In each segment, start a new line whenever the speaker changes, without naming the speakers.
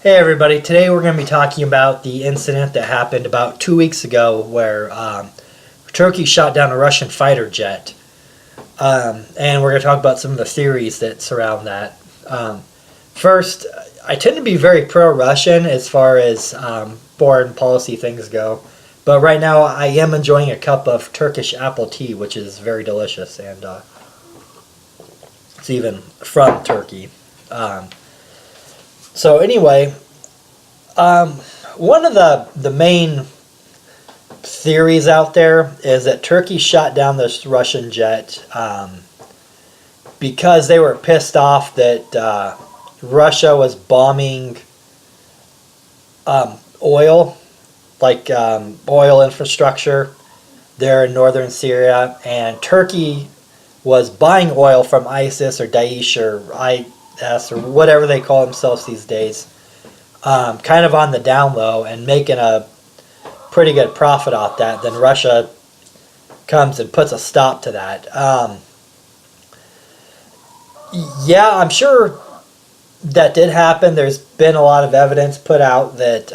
Hey everybody, today we're going to be talking about the incident that happened about 2 weeks ago where Turkey shot down a Russian fighter jet. And we're going to talk about some of the theories that surround that. First, I tend to be very pro-Russian as far as foreign policy things go. But right now I am enjoying a cup of Turkish apple tea, which is very delicious, and it's even from Turkey. So anyway, one of the main theories out there is that Turkey shot down this Russian jet because they were pissed off that Russia was bombing oil, like oil infrastructure there in northern Syria, and Turkey was buying oil from ISIS or Daesh or IS or whatever they call themselves these days, kind of on the down low and making a pretty good profit off that. Then Russia comes and puts a stop to that. Yeah, I'm sure that did happen. There's been a lot of evidence put out that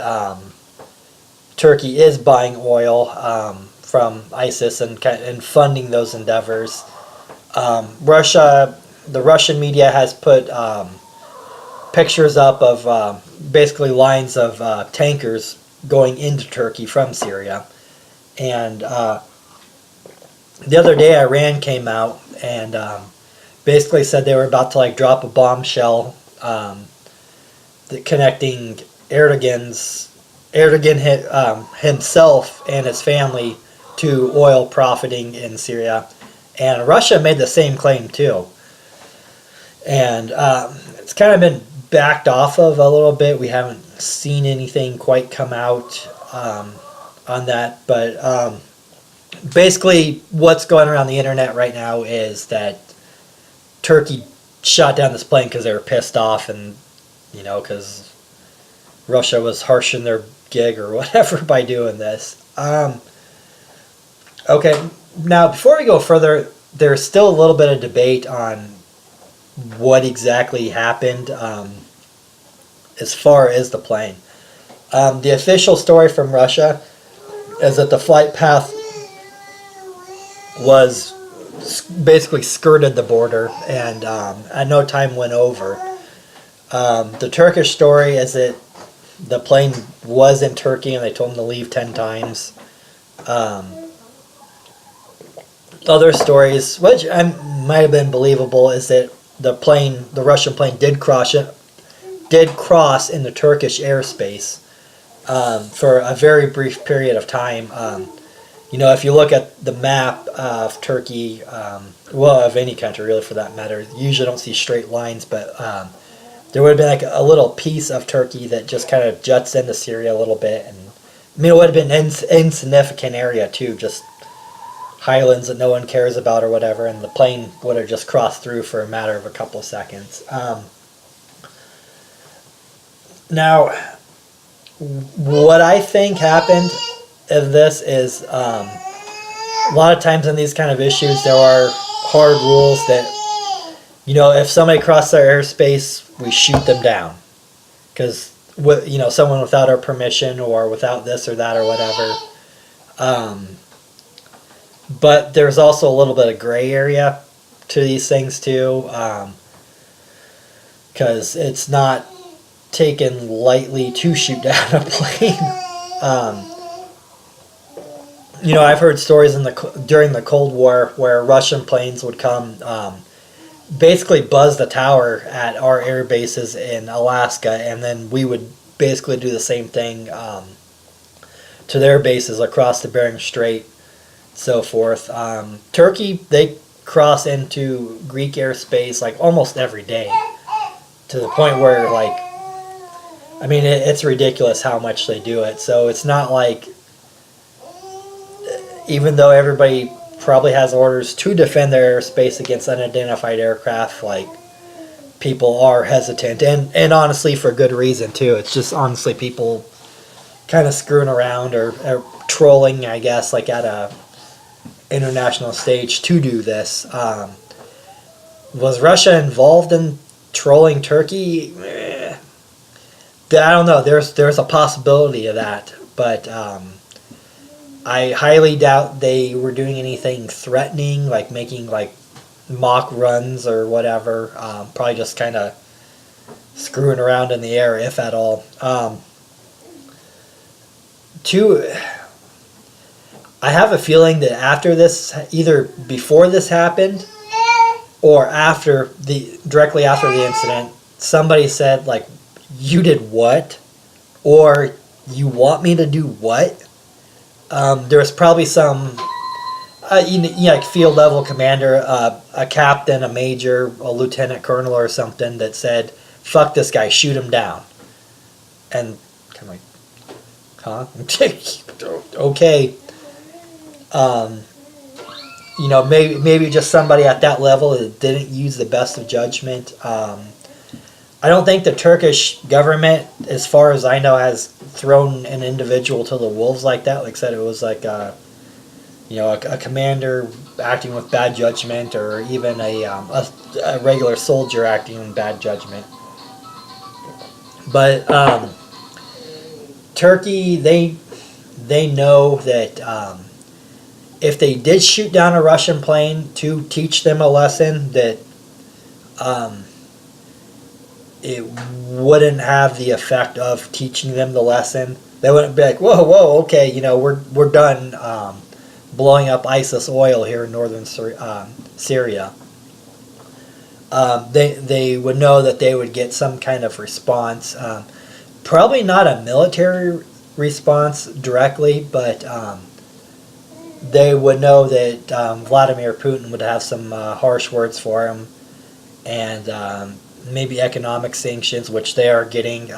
Turkey is buying oil from ISIS and funding those endeavors. The Russian media has put pictures up of basically lines of tankers going into Turkey from Syria. And the other day Iran came out and basically said they were about to drop a bombshell connecting Erdogan himself and his family to oil profiting in Syria. And Russia made the same claim too. And it's kind of been backed off of a little bit. We haven't seen anything quite come out on that. But basically what's going around the internet right now is that Turkey shot down this plane because they were pissed off, and because Russia was harshing their gig or whatever by doing this. Okay, now before we go further, there's still a little bit of debate on what exactly happened as far as the plane. The official story from Russia is that the flight path was basically skirted the border and at no time went over. The Turkish story is that the plane was in Turkey and they told them to leave 10 times. Other stories, which might have been believable, is that the Russian plane did cross into Turkish airspace for a very brief period of time. If you look at the map of Turkey, of any country really for that matter, you usually don't see straight lines, but there would have been a little piece of Turkey that just kind of juts into Syria a little bit, and it would have been an insignificant area too, just highlands that no one cares about or whatever, and the plane would have just crossed through for a matter of a couple of seconds. Now, what I think happened of this is a lot of times in these kind of issues there are hard rules that if somebody crosses our airspace, we shoot them down because someone without our permission or without this or that or whatever. But there's also a little bit of gray area to these things too, because it's not taken lightly to shoot down a plane. I've heard stories during the Cold War where Russian planes would come, basically buzz the tower at our air bases in Alaska, and then we would basically do the same thing to their bases across the Bering Strait, so forth. Turkey, they cross into Greek airspace almost every day, to the point where it's ridiculous how much they do it. So it's not even though everybody probably has orders to defend their airspace against unidentified aircraft, people are hesitant, and honestly for good reason too. It's just honestly people kind of screwing around or trolling, I guess, at a international stage to do this. Was Russia involved in trolling Turkey? I don't know. There's a possibility of that, but I highly doubt they were doing anything threatening, like making like mock runs or whatever. Probably just kind of screwing around in the air, if at all. I have a feeling that after this, either before this happened or directly after the incident, somebody said like, "You did what?" or "You want me to do what?" There's probably some, like field level commander, a captain, a major, a lieutenant colonel, or something that said, "Fuck this guy, shoot him down," and kind of like, huh? Okay. Maybe just somebody at that level that didn't use the best of judgment. I don't think the Turkish government, as far as I know, has thrown an individual to the wolves like that. Like I said, it was like a commander acting with bad judgment, or even a regular soldier acting in bad judgment. But Turkey, they know that if they did shoot down a Russian plane to teach them a lesson, that it wouldn't have the effect of teaching them the lesson. They wouldn't be like, whoa, okay, we're done blowing up ISIS oil here in northern Syria. They would know that they would get some kind of response. Probably not a military response directly, but they would know that Vladimir Putin would have some harsh words for him, and maybe economic sanctions, which they are getting.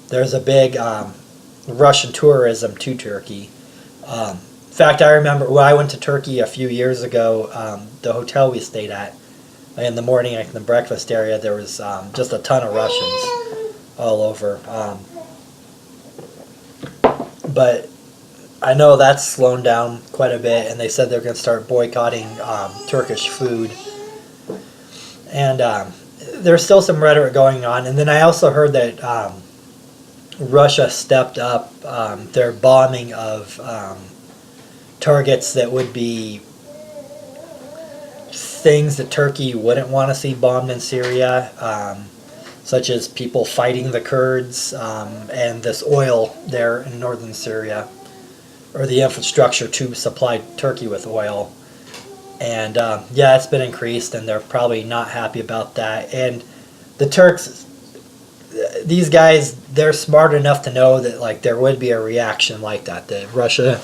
There's a big Russian tourism to Turkey. In fact, I remember when I went to Turkey a few years ago, the hotel we stayed at, in the morning, like in the breakfast area, there was just a ton of Russians all over. But I know that's slowed down quite a bit, and they said they're going to start boycotting Turkish food. And there's still some rhetoric going on. And then I also heard that Russia stepped up their bombing of targets that would be things that Turkey wouldn't want to see bombed in Syria, such as people fighting the Kurds and this oil there in northern Syria, or the infrastructure to supply Turkey with oil. And it's been increased, and they're probably not happy about that. And the Turks, these guys, they're smart enough to know that like there would be a reaction like that Russia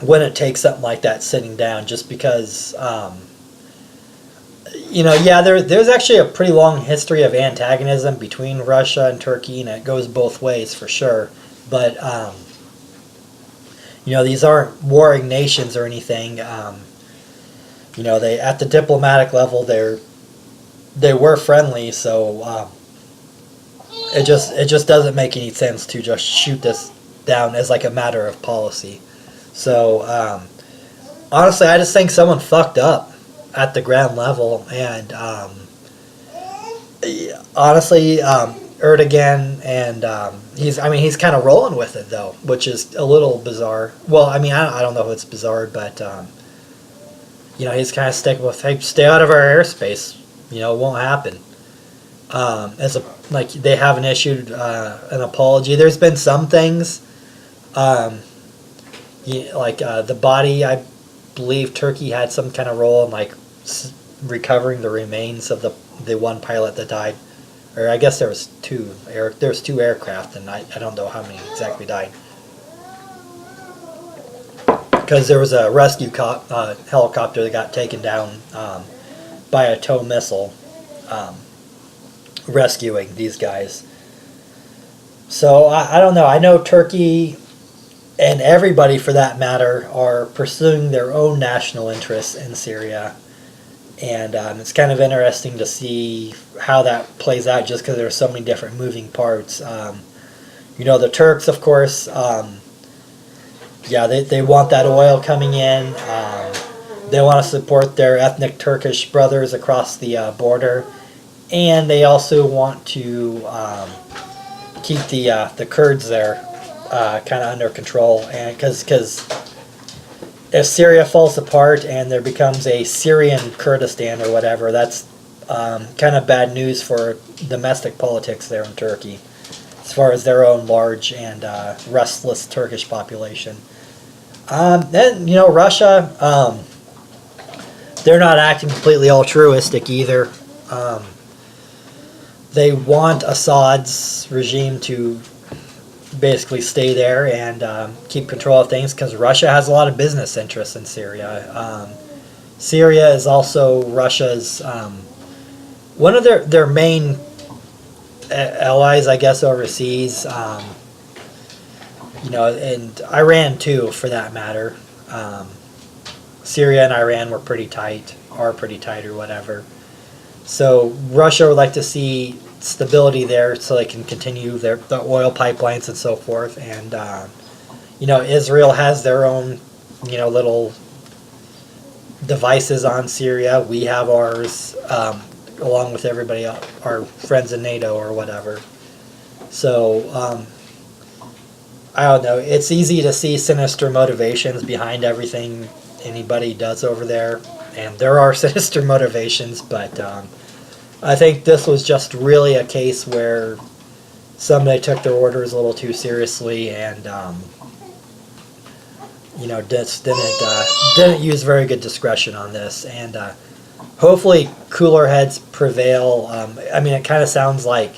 wouldn't take something like that sitting down, just because there's actually a pretty long history of antagonism between Russia and Turkey, and it goes both ways for sure. But these aren't warring nations or anything. They, at the diplomatic level, they were friendly, so it just doesn't make any sense to just shoot this down as like a matter of policy. So honestly, I just think someone fucked up at the ground level, and honestly, Erdogan, and he's kind of rolling with it though, which is a little bizarre. Well, I don't know if it's bizarre, but he's kind of sticking with, hey, stay out of our airspace. It won't happen. They haven't issued an apology. There's been some things, the body. I believe Turkey had some kind of role in recovering the remains of the one pilot that died. Or I guess there was two. There was two aircraft, and I don't know how many exactly died. Because there was a rescue helicopter that got taken down by a tow missile, rescuing these guys. So I don't know. I know Turkey, and everybody for that matter, are pursuing their own national interests in Syria. And it's kind of interesting to see how that plays out, just because there are so many different moving parts. The Turks, of course, they want that oil coming in. They want to support their ethnic Turkish brothers across the border. and they also want to keep the Kurds there kind of under control, and because if Syria falls apart and there becomes a Syrian Kurdistan or whatever, that's kind of bad news for domestic politics there in Turkey, as far as their own large and restless Turkish population. Then, Russia, they're not acting completely altruistic either. They want Assad's regime to basically stay there and keep control of things because Russia has a lot of business interests in Syria. Syria is also Russia's one of their main allies, I guess, overseas. And Iran too, for that matter. Syria and Iran are pretty tight, or whatever. So Russia would like to see stability there so they can continue the oil pipelines and so forth. And Israel has their own little devices on Syria. We have ours, along with everybody else, our friends in NATO or whatever. So I don't know. It's easy to see sinister motivations behind everything anybody does over there, and there are sinister motivations, but I think this was just really a case where somebody took their orders a little too seriously and just didn't use very good discretion on this, and hopefully cooler heads prevail. It kind of sounds like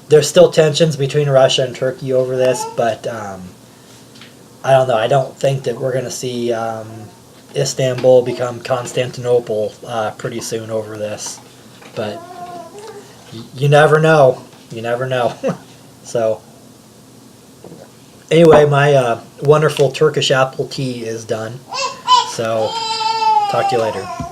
there's still tensions between Russia and Turkey over this, but I don't know. I don't think that we're going to see Istanbul become Constantinople pretty soon over this. But you never know. You never know. So, anyway, my wonderful Turkish apple tea is done. So, talk to you later.